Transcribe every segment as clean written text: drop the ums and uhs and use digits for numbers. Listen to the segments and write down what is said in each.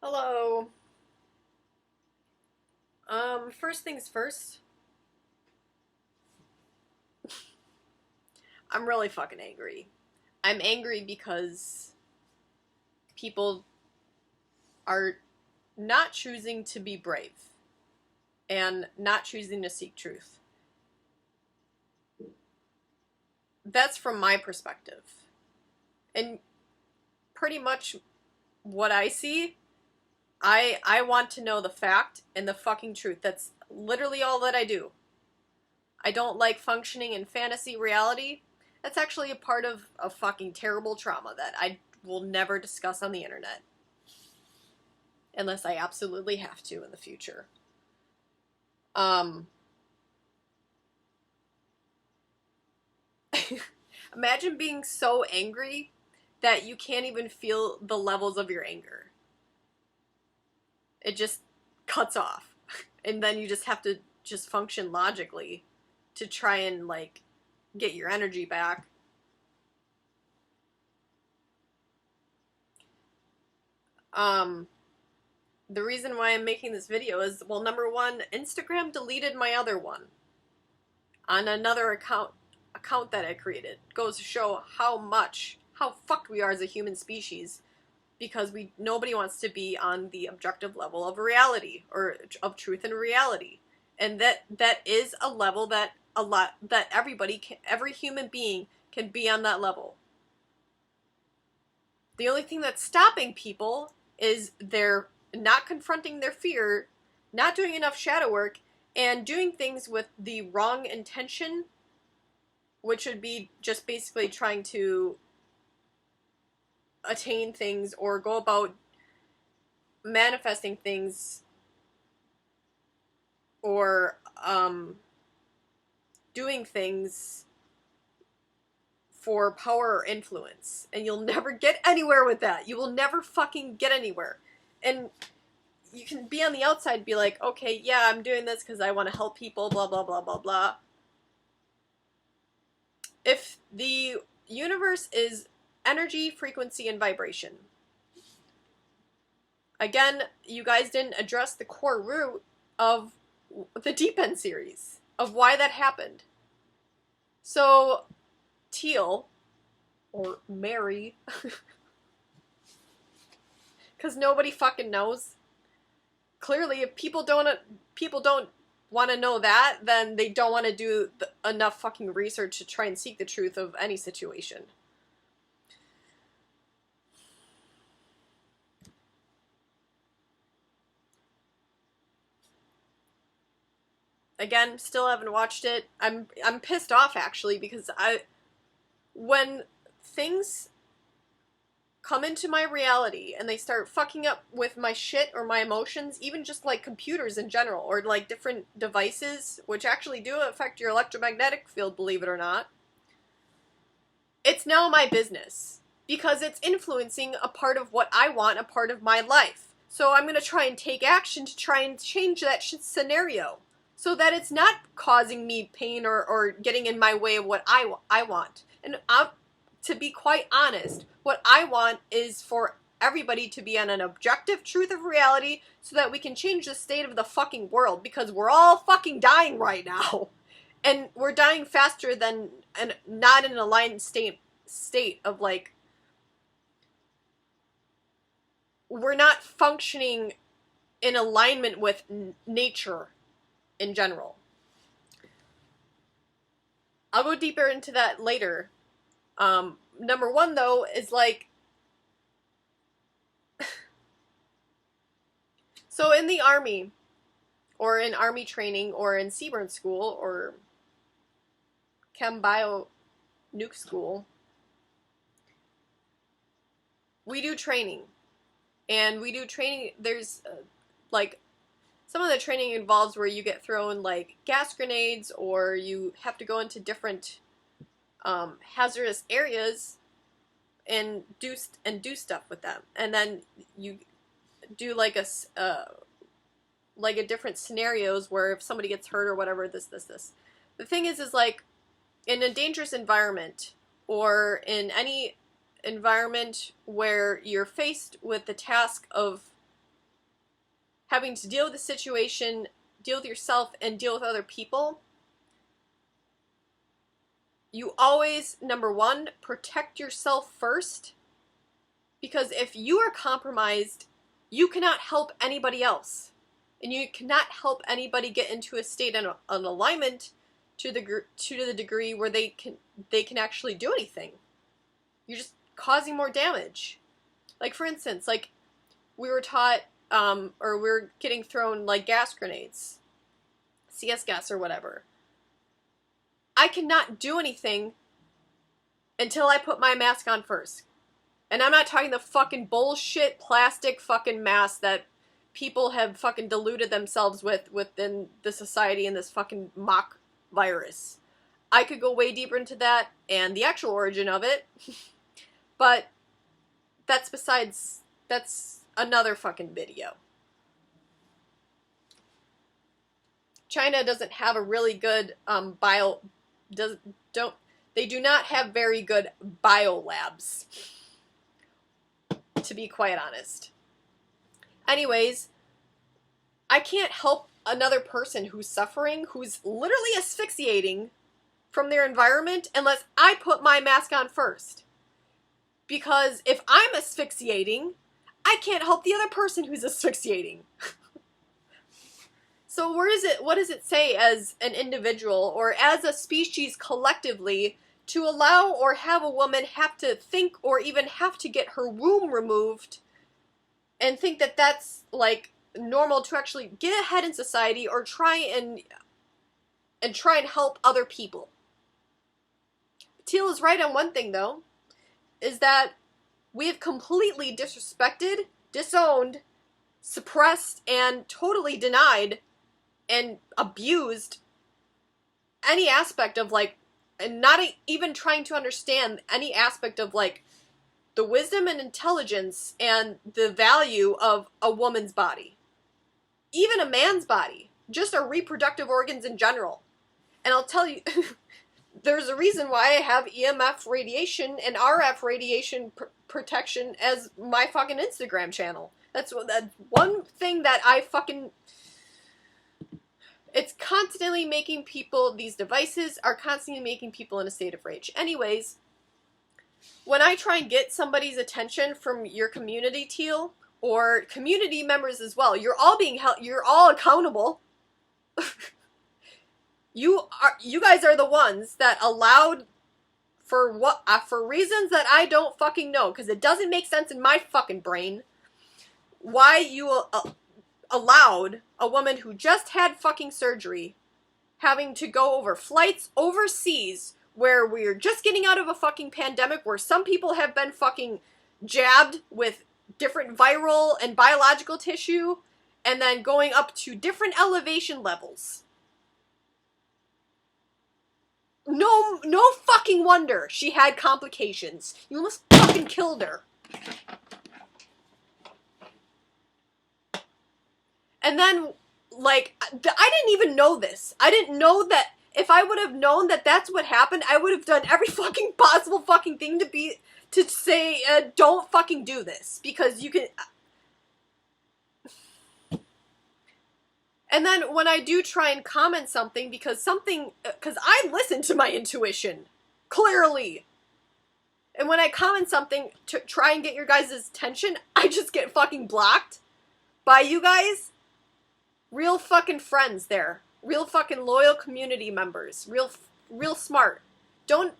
Hello. First things first, I'm really fucking angry. I'm angry because people are not choosing to be brave and not choosing to seek truth. That's from my perspective. And pretty much what I see, I want to know the fact and the fucking truth. That's literally all that I do. I don't like functioning in fantasy reality. That's actually a part of a fucking terrible trauma that I will never discuss on the internet. Unless I absolutely have to in the future. Um, Imagine being so angry that you can't even feel the levels of your anger. It just cuts off. And then you just have to just function logically to try and, like, get your energy back. The reason why I'm making this video is, well, number one, Instagram deleted my other one on another account that I created. It goes to show how fucked we are as a human species, because nobody wants to be on the objective level of reality or of truth and reality, and that is a level that every human being can be on that level. The only thing that's stopping people is they're not confronting their fear, not doing enough shadow work, and doing things with the wrong intention, which would be just basically trying to attain things or go about manifesting things, or doing things for power or influence. And you'll never get anywhere with that. You will never fucking get anywhere. And you can be on the outside and be like, okay, yeah, I'm doing this because I want to help people, blah, blah, blah, blah, blah. If the universe is energy, frequency, and vibration, again, you guys didn't address the core root of the Deep End series, of why that happened. So, Teal, or Mary, because nobody fucking knows. Clearly, if people don't want to know that, then they don't want to do enough fucking research to try and seek the truth of any situation. Again, still haven't watched it. I'm pissed off, actually, because when things come into my reality and they start fucking up with my shit or my emotions, even just like computers in general, or like different devices, which actually do affect your electromagnetic field, believe it or not, it's now my business, because it's influencing a part of what I want, a part of my life. So I'm going to try and take action to try and change that scenario, so that it's not causing me pain or getting in my way of what I want. And to be quite honest, what I want is for everybody to be on an objective truth of reality, so that we can change the state of the fucking world, because we're all fucking dying right now. And we're dying faster than, and not in an aligned state of, like, we're not functioning in alignment with nature in general. I'll go deeper into that later. Number one, though, is like, so in the army, or in army training, or in Seaburn school, or chem bio nuke school, we do training. And we do training, there's, like, some of the training involves where you get thrown, like, gas grenades, or you have to go into different hazardous areas and do stuff with them. And then you do like a different scenarios where if somebody gets hurt or whatever, this. The thing is like, in a dangerous environment, or in any environment where you're faced with the task of having to deal with the situation, deal with yourself, and deal with other people, you always, number one, protect yourself first. Because if you are compromised, you cannot help anybody else. And you cannot help anybody get into a state of an alignment to the degree where they can actually do anything. You're just causing more damage. Like, for instance, like, we were taught, or we were getting thrown, like, gas grenades. CS gas or whatever. I cannot do anything until I put my mask on first. And I'm not talking the fucking bullshit plastic fucking mask that people have fucking deluded themselves with within the society and this fucking mock virus. I could go way deeper into that and the actual origin of it. But that's another fucking video. China doesn't have a really good they do not have very good biolabs, to be quite honest. Anyways, I can't help another person who's suffering, who's literally asphyxiating from their environment unless I put my mask on first. Because if I'm asphyxiating, I can't help the other person who's asphyxiating. So what does it say as an individual or as a species collectively to allow or have a woman have to think or even have to get her womb removed and think that that's like normal to actually get ahead in society or try and help other people? Teal is right on one thing though, is that we have completely disrespected, disowned, suppressed, and totally denied and abused any aspect of like, and not even trying to understand any aspect of like the wisdom and intelligence and the value of a woman's body. Even a man's body. Just our reproductive organs in general. And I'll tell you, there's a reason why I have EMF radiation and RF radiation protection as my fucking Instagram channel. That's one thing that I fucking... It's constantly making people, these devices are constantly making people in a state of rage. Anyways, when I try and get somebody's attention from your community, Teal, or community members as well, you're all being held, you're all accountable. You guys are the ones that allowed, for reasons that I don't fucking know, because it doesn't make sense in my fucking brain, why you allowed a woman who just had fucking surgery having to go over flights overseas where we're just getting out of a fucking pandemic where some people have been fucking jabbed with different viral and biological tissue and then going up to different elevation levels. No fucking wonder she had complications. You almost fucking killed her. And then, like, I didn't even know this. I didn't know that if I would have known that that's what happened, I would have done every fucking possible fucking thing to say, don't fucking do this. Because you can... And then when I do try and comment something, because I listen to my intuition. Clearly. And when I comment something to try and get your guys' attention, I just get fucking blocked by you guys. Real fucking friends there. Real fucking loyal community members. Real smart. Don't,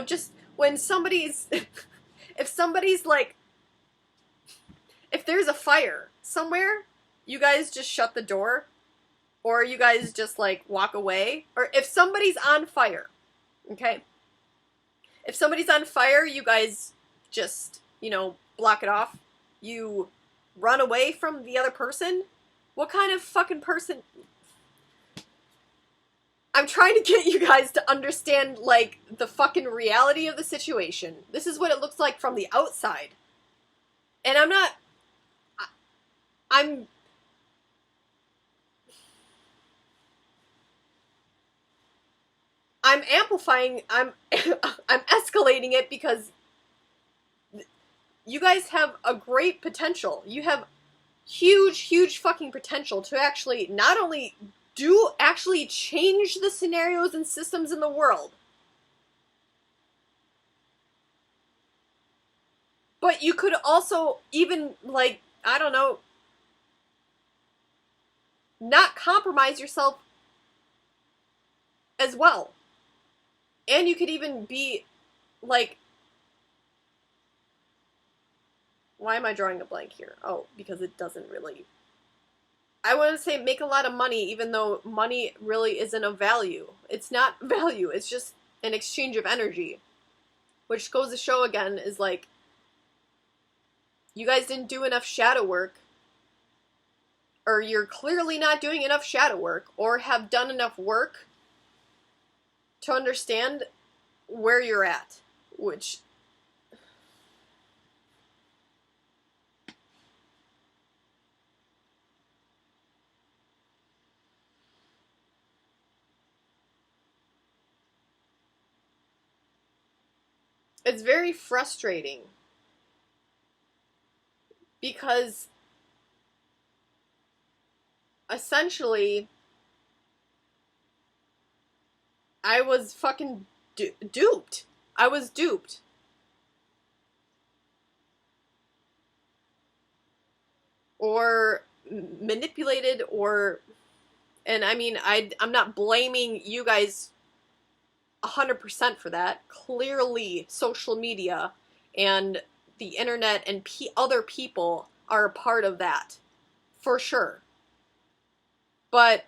just when somebody's... if somebody's like... If there's a fire somewhere, you guys just shut the door. Or you guys just, like, walk away. Or if somebody's on fire, okay? If somebody's on fire, you guys just, block it off. You run away from the other person. What kind of fucking person... I'm trying to get you guys to understand, like, the fucking reality of the situation. This is what it looks like from the outside. And I'm amplifying, I'm escalating it because you guys have a great potential. You have huge, huge fucking potential to actually not only actually change the scenarios and systems in the world, but you could also even, like, I don't know, not compromise yourself as well. And you could even be, like, why am I drawing a blank here? Oh, because it doesn't really, I want to say make a lot of money, even though money really isn't of value. It's not value, it's just an exchange of energy. Which goes to show again is like, you guys didn't do enough shadow work, or you're clearly not doing enough shadow work, or have done enough work to understand where you're at, which it's very frustrating because essentially I was fucking duped. I was duped. Or manipulated, or, and I mean, I'm not blaming you guys 100% for that. Clearly, social media and the internet and other people are a part of that, for sure. But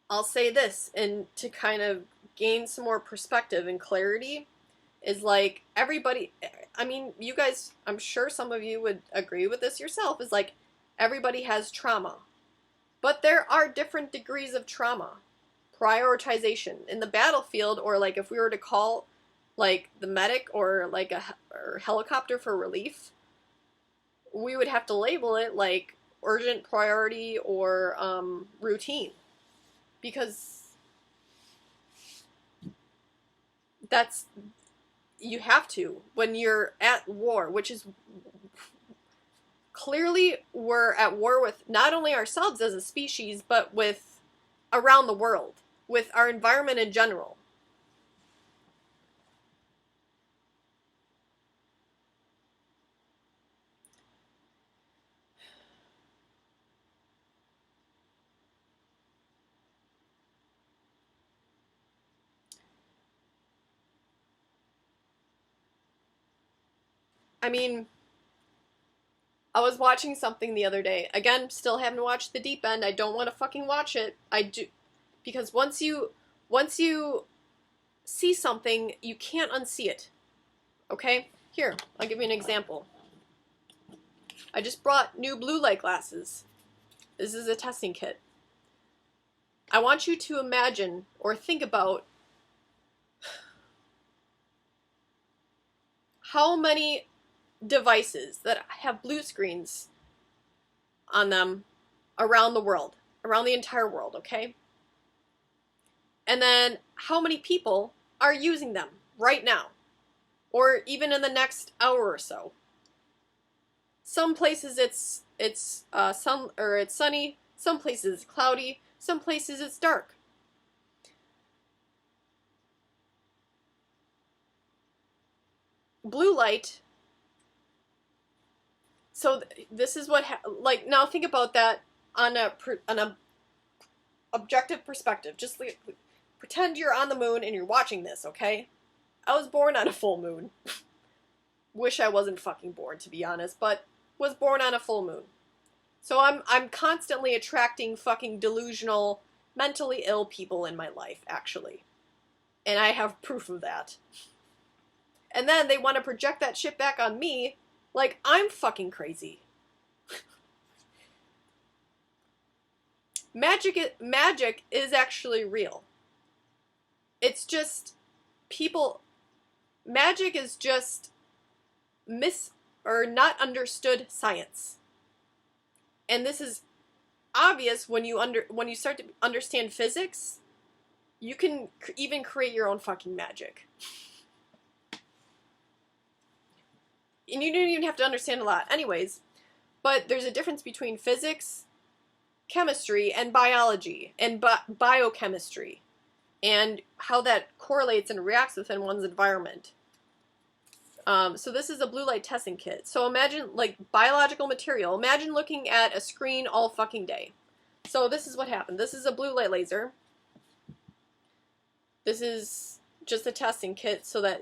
I'll say this, and to kind of gain some more perspective and clarity, is like everybody, I mean, you guys, I'm sure some of you would agree with this yourself, is like everybody has trauma. But there are different degrees of trauma. Prioritization. In the battlefield, or like if we were to call like the medic or like or helicopter for relief, we would have to label it like urgent, priority, or routine. Because that's, you have to when you're at war, which is clearly we're at war with not only ourselves as a species, but with around the world, with our environment in general. I mean, I was watching something the other day. Again, still haven't watched The Deep End. I don't want to fucking watch it. I do, because once you see something, you can't unsee it. Okay? Here, I'll give you an example. I just brought new blue light glasses. This is a testing kit. I want you to imagine or think about how many devices that have blue screens on them around the world, around the entire world, okay? And then how many people are using them right now, or even in the next hour or so. Some places it's sunny, some places it's cloudy, some places it's dark. Blue light. So this is what like, now think about that on a objective perspective. Just like, pretend you're on the moon and you're watching this, okay? I was born on a full moon. Wish I wasn't fucking born, to be honest, but was born on a full moon. So I'm constantly attracting fucking delusional, mentally ill people in my life, actually. And I have proof of that. And then they want to project that shit back on me like I'm fucking crazy. Magic is actually real. It's just people, magic is just not understood science. And this is obvious when you start to understand physics You can even create your own fucking magic. And you don't even have to understand a lot. Anyways, but there's a difference between physics, chemistry, and biology, and biochemistry, and how that correlates and reacts within one's environment. So this is a blue light testing kit. So imagine, like, biological material. Imagine looking at a screen all fucking day. So this is what happened. This is a blue light laser. This is just a testing kit so that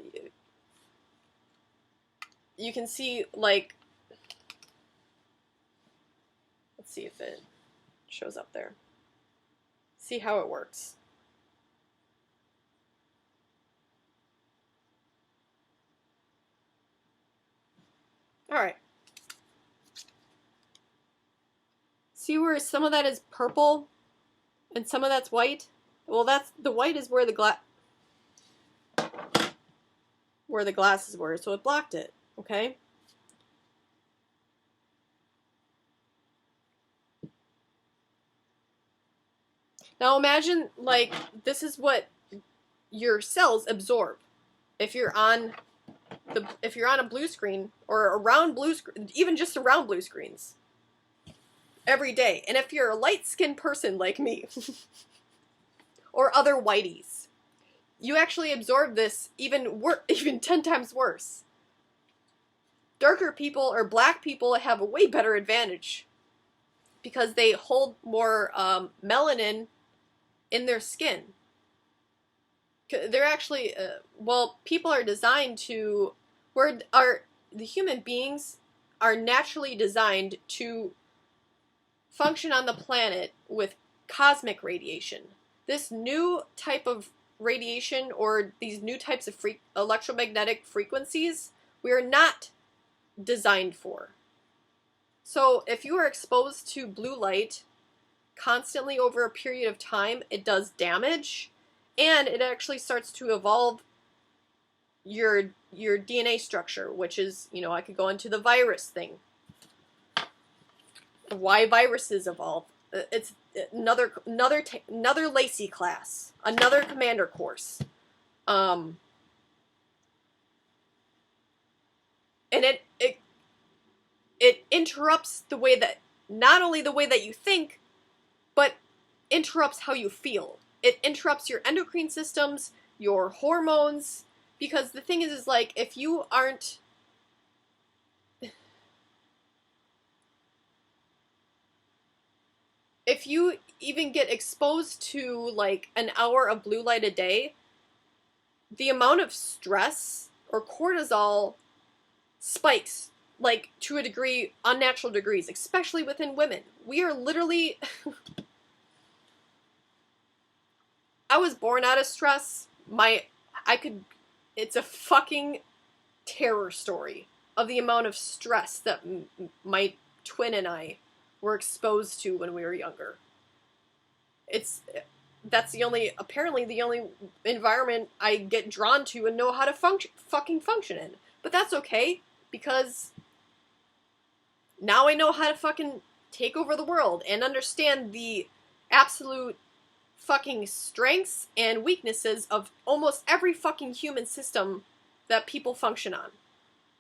you can see, like, let's see if it shows up there. See how it works. Alright. See where some of that is purple and some of that's white? Well, that's the white is where the glasses were, so it blocked it, okay? Now imagine, like, this is what your cells absorb. If you're on a blue screen, or around blue screen, even just around blue screens every day, and if you're a light-skinned person like me, or other whiteys, you actually absorb this even 10 times worse. Darker people or black people have a way better advantage because they hold more melanin in their skin. They're actually, well, people are designed to, the human beings are naturally designed to function on the planet with cosmic radiation. This new type of radiation, or these new types of electromagnetic frequencies, we are not designed for. So if you are exposed to blue light constantly over a period of time, it does damage, and it actually starts to evolve your DNA structure, which is, you know, I could go into the virus thing. Why viruses evolve. It's another Lacey class, another commander course. And it interrupts the way that, not only the way that you think, but interrupts how you feel. It interrupts your endocrine systems, your hormones, because the thing is like, if you aren't, if you even get exposed to like an hour of blue light a day, the amount of stress or cortisol spikes, like, to a degree, unnatural degrees, especially within women. We are literally I was born out of stress. It's a fucking terror story of the amount of stress that my twin and I were exposed to when we were younger. That's apparently the only environment I get drawn to and know how to fucking function in. But that's okay, because now I know how to fucking take over the world and understand the absolute fucking strengths and weaknesses of almost every fucking human system that people function on.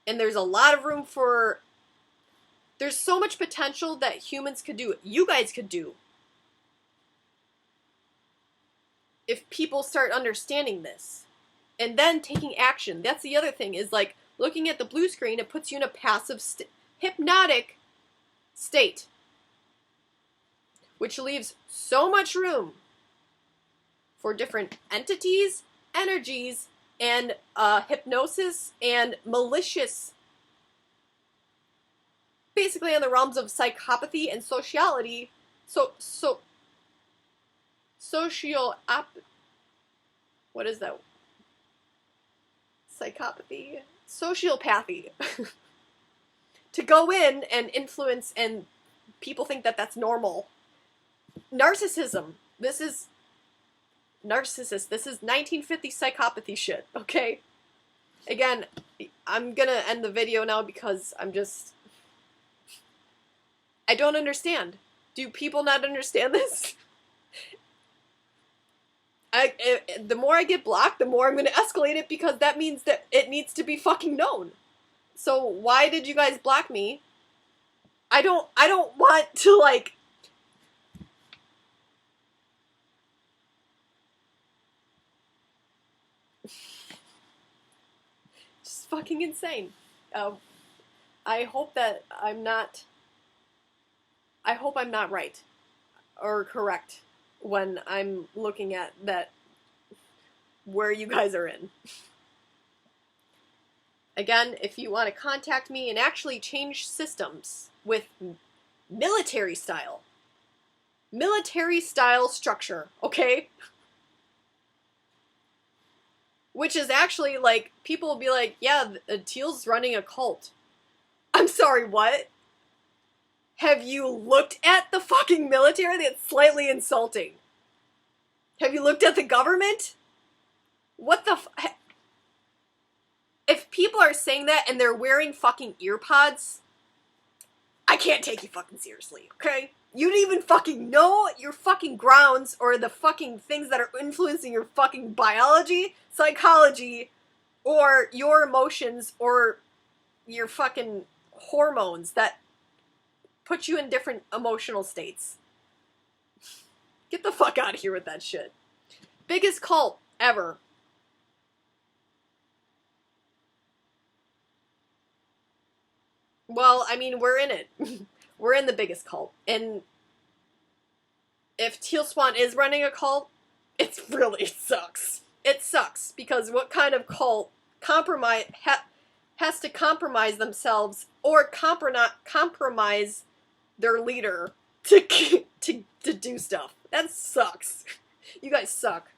And there's a lot of room for... There's so much potential that humans could do, you guys could do, if people start understanding this. And then taking action. That's the other thing, is like, looking at the blue screen, it puts you in a passive, hypnotic state. Which leaves so much room for different entities, energies, and hypnosis, and malicious, basically in the realms of psychopathy and sociality, what is that? Psychopathy? Sociopathy. To go in and influence, and people think that that's normal. Narcissism. This is 1950 psychopathy shit, okay? Again, I'm gonna end the video now because I don't understand. Do people not understand this? The more I get blocked, the more I'm going to escalate it, because that means that it needs to be fucking known. So why did you guys block me? I don't want to, like... Just fucking insane. I hope that I'm not... I hope I'm not right. Or correct. When I'm looking at that... where you guys are in. Again, if you want to contact me and actually change systems with military style structure, okay? Which is actually, like, people will be like, yeah, Teal's running a cult. I'm sorry, what? Have you looked at the fucking military? That's slightly insulting. Have you looked at the government? What the if people are saying that and they're wearing fucking ear pods, I can't take you fucking seriously, okay? You don't even fucking know your fucking grounds or the fucking things that are influencing your fucking biology, psychology, or your emotions, or your fucking hormones that put you in different emotional states. Get the fuck out of here with that shit. Biggest cult ever. Well, I mean, we're in it. We're in the biggest cult. And if Teal Swan is running a cult, it really sucks. It sucks, because what kind of cult has to compromise themselves or compromise their leader to do stuff? That sucks. You guys suck.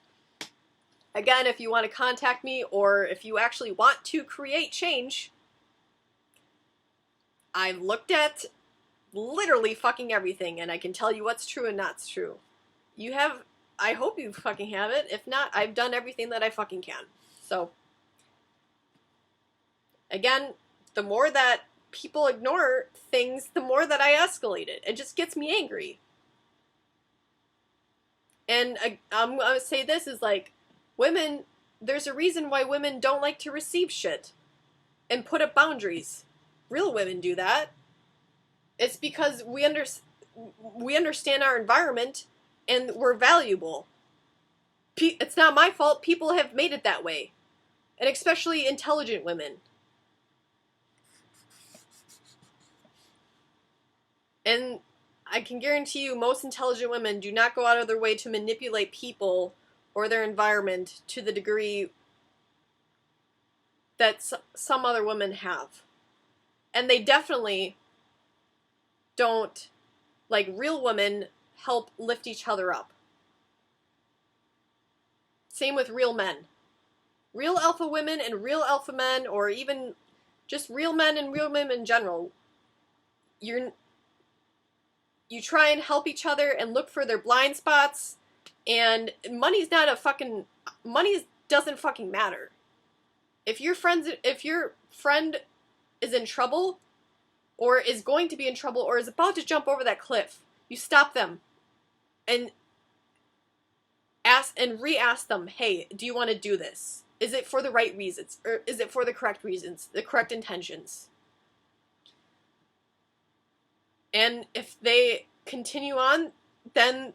Again, if you want to contact me, or if you actually want to create change, I've looked at literally fucking everything, and I can tell you what's true and not true. You have... I hope you fucking have it. If not, I've done everything that I fucking can. So, again, the more that people ignore things, the more that I escalate it. It just gets me angry. And I'm going to say this is like, women, there's a reason why women don't like to receive shit and put up boundaries. Real women do that. It's because we understand our environment and we're valuable. It's not my fault. People have made it that way. And especially intelligent women. And I can guarantee you most intelligent women do not go out of their way to manipulate people or their environment to the degree that some other women have. And they definitely don't, like, real women help lift each other up. Same with real men. Real alpha women and real alpha men, or even just real men and real women in general, you try and help each other and look for their blind spots, and money doesn't fucking matter. If your friend is in trouble, or is going to be in trouble, or is about to jump over that cliff, you stop them and re-ask them, hey, do you want to do this? Is it for the right reasons? Or is it for the correct reasons? The correct intentions? And if they continue on, and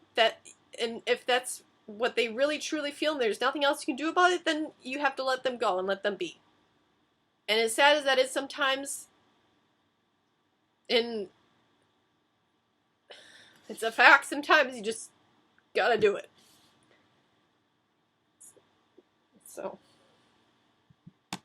if that's what they really truly feel and there's nothing else you can do about it, then you have to let them go and let them be. And as sad as that is sometimes, it's a fact, sometimes you just gotta do it. So...